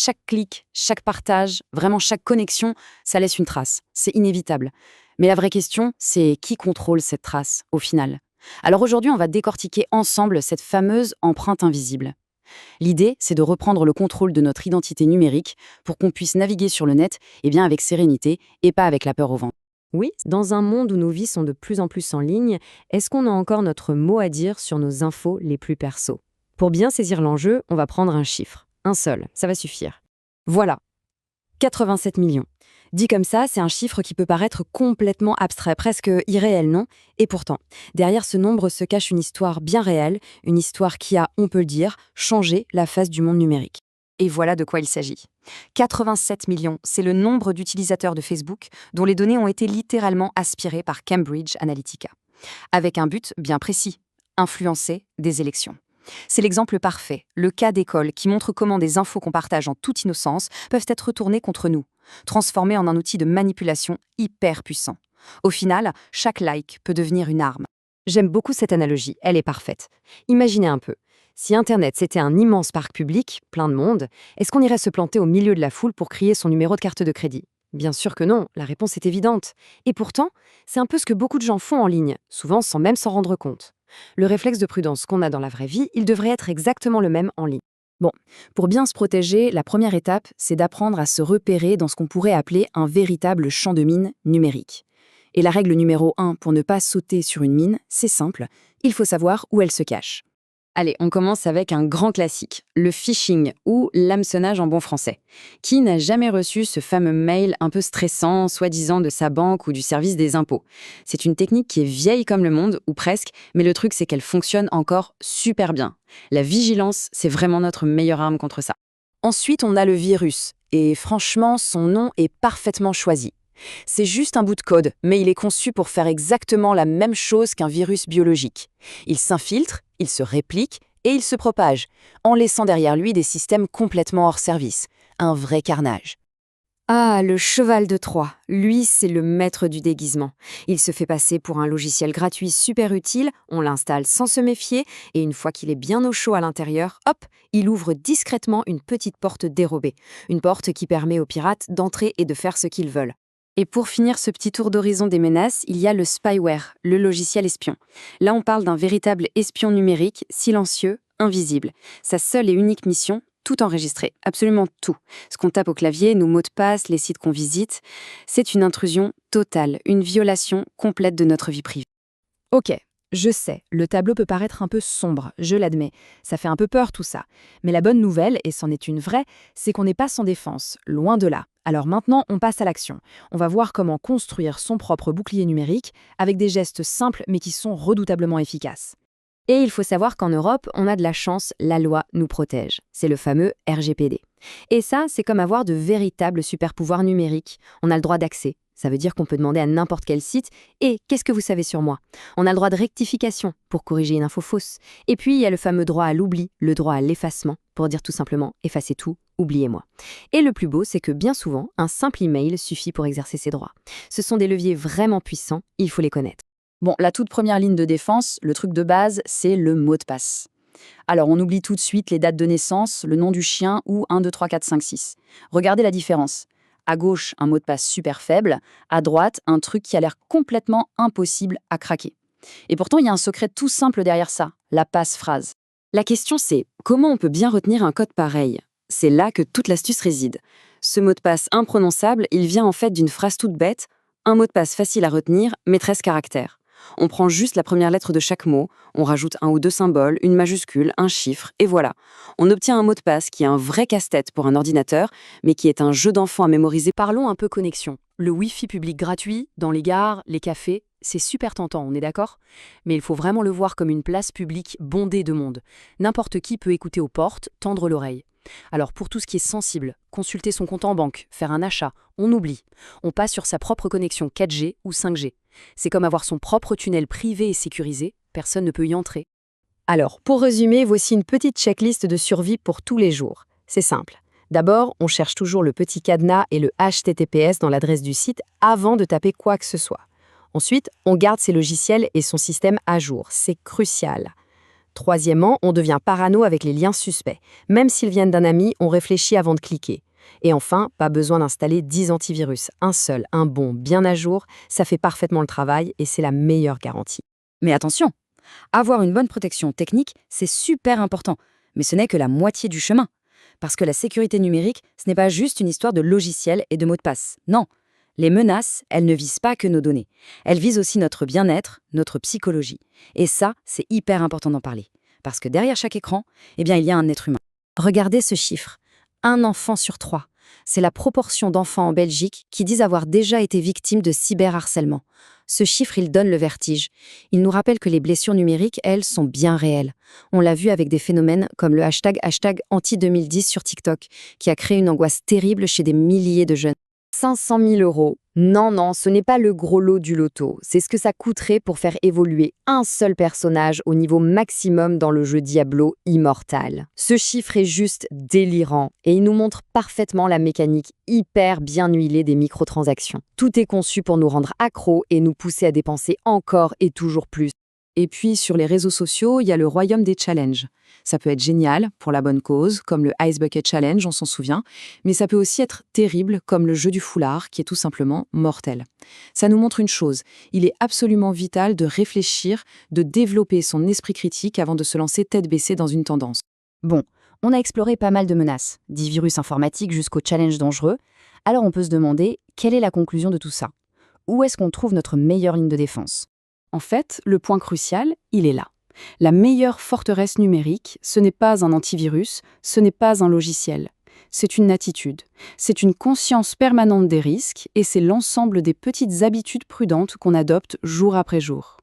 Chaque clic, chaque partage, vraiment chaque connexion, ça laisse une trace. C'est inévitable. Mais la vraie question, c'est qui contrôle cette trace, au final? Alors aujourd'hui, on va décortiquer ensemble cette fameuse empreinte invisible. L'idée, c'est de reprendre le contrôle de notre identité numérique pour qu'on puisse naviguer sur le net avec sérénité et pas avec la peur au ventre. Oui, dans un monde où nos vies sont de plus en plus en ligne, est-ce qu'on a encore notre mot à dire sur nos infos les plus perso? Pour bien saisir l'enjeu, on va prendre un chiffre. Un seul, ça va suffire. Voilà, 87 millions. Dit comme ça, c'est un chiffre qui peut paraître complètement abstrait, presque irréel, non? Et pourtant, derrière ce nombre se cache une histoire bien réelle, une histoire qui a, on peut le dire, changé la face du monde numérique. Et voilà de quoi il s'agit. 87 millions, c'est le nombre d'utilisateurs de Facebook dont les données ont été littéralement aspirées par Cambridge Analytica. Avec un but bien précis, influencer des élections. C'est l'exemple parfait, le cas d'école qui montre comment des infos qu'on partage en toute innocence peuvent être retournées contre nous, transformées en un outil de manipulation hyper puissant. Au final, chaque like peut devenir une arme. J'aime beaucoup cette analogie, elle est parfaite. Imaginez un peu, si Internet c'était un immense parc public, plein de monde, est-ce qu'on irait se planter au milieu de la foule pour crier son numéro de carte de crédit? Bien sûr que non, la réponse est évidente. Et pourtant, c'est un peu ce que beaucoup de gens font en ligne, souvent sans même s'en rendre compte. Le réflexe de prudence qu'on a dans la vraie vie, il devrait être exactement le même en ligne. Bon, pour bien se protéger, la première étape, c'est d'apprendre à se repérer dans ce qu'on pourrait appeler un véritable champ de mine numérique. Et la règle numéro 1 pour ne pas sauter sur une mine, c'est simple, il faut savoir où elle se cache. Allez, on commence avec un grand classique, le phishing ou l'hameçonnage en bon français. Qui n'a jamais reçu ce fameux mail un peu stressant, soi-disant de sa banque ou du service des impôts? C'est une technique qui est vieille comme le monde, ou presque, mais le truc c'est qu'elle fonctionne encore super bien. La vigilance, c'est vraiment notre meilleure arme contre ça. Ensuite, on a le virus, et franchement, son nom est parfaitement choisi. C'est juste un bout de code, mais il est conçu pour faire exactement la même chose qu'un virus biologique. Il s'infiltre, il se réplique et il se propage, en laissant derrière lui des systèmes complètement hors service. Un vrai carnage. Ah, le cheval de Troie. Lui, c'est le maître du déguisement. Il se fait passer pour un logiciel gratuit super utile, on l'installe sans se méfier, et une fois qu'il est bien au chaud à l'intérieur, hop, il ouvre discrètement une petite porte dérobée. Une porte qui permet aux pirates d'entrer et de faire ce qu'ils veulent. Et pour finir ce petit tour d'horizon des menaces, il y a le spyware, le logiciel espion. Là, on parle d'un véritable espion numérique, silencieux, invisible. Sa seule et unique mission, tout enregistrer, absolument tout. Ce qu'on tape au clavier, nos mots de passe, les sites qu'on visite, c'est une intrusion totale, une violation complète de notre vie privée. Ok, je sais, le tableau peut paraître un peu sombre, je l'admets. Ça fait un peu peur tout ça. Mais la bonne nouvelle, et c'en est une vraie, c'est qu'on n'est pas sans défense, loin de là. Alors maintenant, on passe à l'action. On va voir comment construire son propre bouclier numérique avec des gestes simples mais qui sont redoutablement efficaces. Et il faut savoir qu'en Europe, on a de la chance, la loi nous protège. C'est le fameux RGPD. Et ça, c'est comme avoir de véritables super-pouvoirs numériques. On a le droit d'accès. Ça veut dire qu'on peut demander à n'importe quel site « Et qu'est-ce que vous savez sur moi ?» On a le droit de rectification pour corriger une info fausse. Et puis, il y a le fameux droit à l'oubli, le droit à l'effacement, pour dire tout simplement « Effacez tout, oubliez-moi ». Et le plus beau, c'est que bien souvent, un simple email suffit pour exercer ces droits. Ce sont des leviers vraiment puissants, il faut les connaître. Bon, la toute première ligne de défense, le truc de base, c'est le mot de passe. Alors, on oublie tout de suite les dates de naissance, le nom du chien ou 1, 2, 3, 4, 5, 6. Regardez la différence. À gauche, un mot de passe super faible. À droite, un truc qui a l'air complètement impossible à craquer. Et pourtant, il y a un secret tout simple derrière ça, la passe-phrase. La question, c'est comment on peut bien retenir un code pareil? C'est là que toute l'astuce réside. Ce mot de passe imprononçable, il vient en fait d'une phrase toute bête, un mot de passe facile à retenir, mais 13 caractères. On prend juste la première lettre de chaque mot, on rajoute un ou deux symboles, une majuscule, un chiffre, et voilà. On obtient un mot de passe qui est un vrai casse-tête pour un ordinateur, mais qui est un jeu d'enfant à mémoriser. Parlons un peu connexion. Le Wi-Fi public gratuit, dans les gares, les cafés, c'est super tentant, on est d'accord? Mais il faut vraiment le voir comme une place publique bondée de monde. N'importe qui peut écouter aux portes, tendre l'oreille. Alors pour tout ce qui est sensible, consulter son compte en banque, faire un achat, on oublie. On passe sur sa propre connexion 4G ou 5G. C'est comme avoir son propre tunnel privé et sécurisé, personne ne peut y entrer. Alors, pour résumer, voici une petite checklist de survie pour tous les jours. C'est simple. D'abord, on cherche toujours le petit cadenas et le HTTPS dans l'adresse du site avant de taper quoi que ce soit. Ensuite, on garde ses logiciels et son système à jour. C'est crucial. Troisièmement, on devient parano avec les liens suspects. Même s'ils viennent d'un ami, on réfléchit avant de cliquer. Et enfin, pas besoin d'installer 10 antivirus. Un seul, un bon, bien à jour, ça fait parfaitement le travail et c'est la meilleure garantie. Mais attention, avoir une bonne protection technique, c'est super important. Mais ce n'est que la moitié du chemin. Parce que la sécurité numérique, ce n'est pas juste une histoire de logiciels et de mots de passe. Non. Les menaces, elles ne visent pas que nos données. Elles visent aussi notre bien-être, notre psychologie. Et ça, c'est hyper important d'en parler. Parce que derrière chaque écran, il y a un être humain. Regardez ce chiffre. 1 enfant sur 3. C'est la proportion d'enfants en Belgique qui disent avoir déjà été victimes de cyberharcèlement. Ce chiffre, il donne le vertige. Il nous rappelle que les blessures numériques, elles, sont bien réelles. On l'a vu avec des phénomènes comme le hashtag anti-2010 sur TikTok, qui a créé une angoisse terrible chez des milliers de jeunes. 500 000 euros. Non, ce n'est pas le gros lot du loto. C'est ce que ça coûterait pour faire évoluer un seul personnage au niveau maximum dans le jeu Diablo Immortal. Ce chiffre est juste délirant et il nous montre parfaitement la mécanique hyper bien huilée des microtransactions. Tout est conçu pour nous rendre accros et nous pousser à dépenser encore et toujours plus. Et puis, sur les réseaux sociaux, il y a le royaume des challenges. Ça peut être génial, pour la bonne cause, comme le Ice Bucket Challenge, on s'en souvient, mais ça peut aussi être terrible, comme le jeu du foulard, qui est tout simplement mortel. Ça nous montre une chose, il est absolument vital de réfléchir, de développer son esprit critique avant de se lancer tête baissée dans une tendance. Bon, on a exploré pas mal de menaces, du virus informatique jusqu'au challenge dangereux. Alors on peut se demander, quelle est la conclusion de tout ça? Où est-ce qu'on trouve notre meilleure ligne de défense? En fait, le point crucial, il est là. La meilleure forteresse numérique, ce n'est pas un antivirus, ce n'est pas un logiciel. C'est une attitude, c'est une conscience permanente des risques et c'est l'ensemble des petites habitudes prudentes qu'on adopte jour après jour.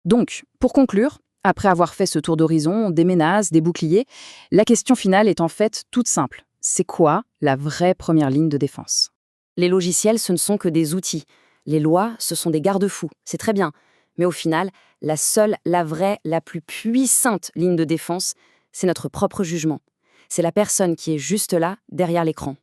Donc, pour conclure, après avoir fait ce tour d'horizon, des menaces, des boucliers, la question finale est en fait toute simple. C'est quoi la vraie première ligne de défense? Les logiciels, ce ne sont que des outils. Les lois, ce sont des garde-fous. C'est très bien. Mais au final, la seule, la vraie, la plus puissante ligne de défense, c'est notre propre jugement. C'est la personne qui est juste là, derrière l'écran.